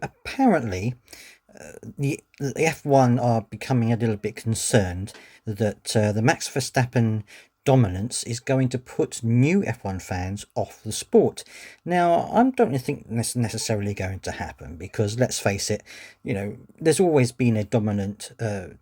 Apparently, the F1 are becoming a little bit concerned that the Max Verstappen dominance is going to put new F1 fans off the sport. Now, I don't think that's necessarily going to happen because let's face it, there's always been a dominant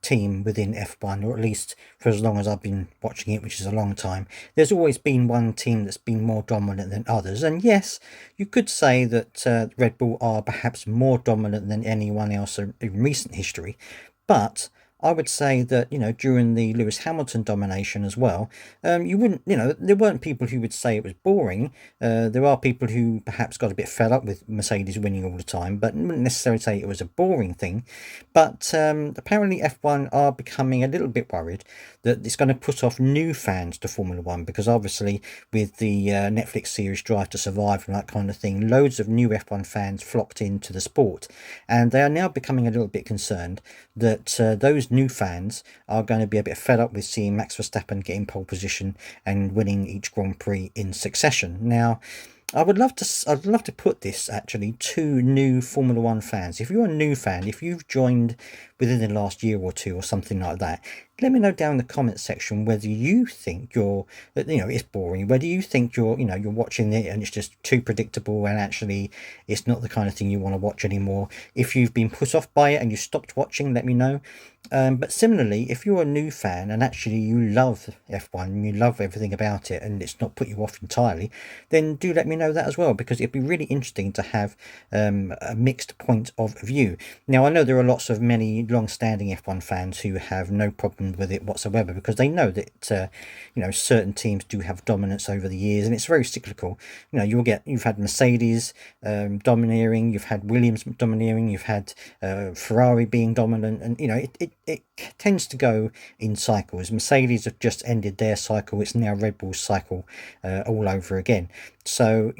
team within F1, or at least for as long as I've been watching it, which is a long time. There's always been one team that's been more dominant than others. And yes, you could say that Red Bull are perhaps more dominant than anyone else in recent history, but I would say that, during the Lewis Hamilton domination as well, you wouldn't, there weren't people who would say it was boring. There are people who perhaps got a bit fed up with Mercedes winning all the time, but wouldn't necessarily say it was a boring thing. But apparently F1 are becoming a little bit worried that it's going to put off new fans to Formula One because obviously with the Netflix series Drive to Survive and that kind of thing, loads of new F1 fans flocked into the sport, and they are now becoming a little bit concerned that those new fans are going to be a bit fed up with seeing Max Verstappen getting pole position and winning each Grand Prix in succession. Now, I'd love to put this actually to new Formula One fans. If you're a new fan, if you've joined within the last year or two or something like that, let me know down in the comments section whether you think it's boring, whether you think you're watching it and it's just too predictable and actually it's not the kind of thing you want to watch anymore. If you've been put off by it and you stopped watching, let me know. But similarly, if you're a new fan and actually you love F1 and you love everything about it and it's not put you off entirely, then do let me know that as well, because it'd be really interesting to have a mixed point of view. Now, I know there are many long-standing F1 fans who have no problem with it whatsoever because they know that certain teams do have dominance over the years and it's very cyclical. You've had Mercedes domineering, you've had Williams domineering, you've had Ferrari being dominant, and it tends to go in cycles. Mercedes have just ended their cycle. It's now Red Bull's cycle all over again. So,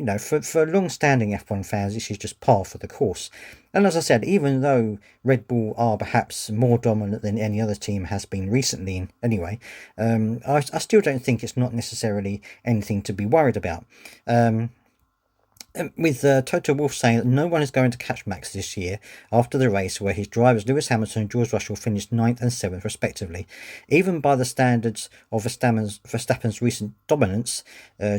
for long-standing F1 fans, this is just par for the course. And as I said, even though Red Bull are perhaps more dominant than any other team has been recently, anyway, I still don't think it's not necessarily anything to be worried about. With Toto Wolff saying that no one is going to catch Max this year after the race where his drivers Lewis Hamilton and George Russell finished 9th and 7th respectively. Even by the standards of Verstappen's recent dominance,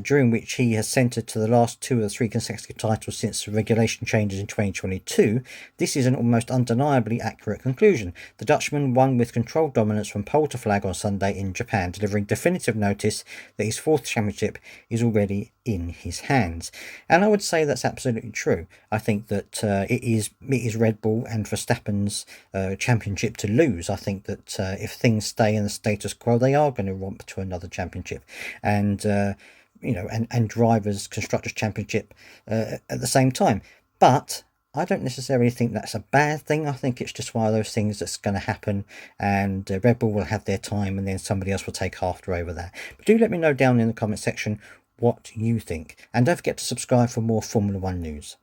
during which he has centred to the last 2 or 3 consecutive titles since regulation changes in 2022, this is an almost undeniably accurate conclusion. The Dutchman won with controlled dominance from pole to flag on Sunday in Japan, delivering definitive notice that his 4th championship is already in his hands. And I would say that's absolutely true. I think that it is Red Bull and Verstappen's championship to lose. I think that if things stay in the status quo, they are going to romp to another championship, and and drivers constructors championship at the same time. But I don't necessarily think that's a bad thing. I think it's just one of those things that's going to happen, and Red Bull will have their time, and then somebody else will take after over that. But do let me know down in the comment section what you think, and don't forget to subscribe for more Formula One news.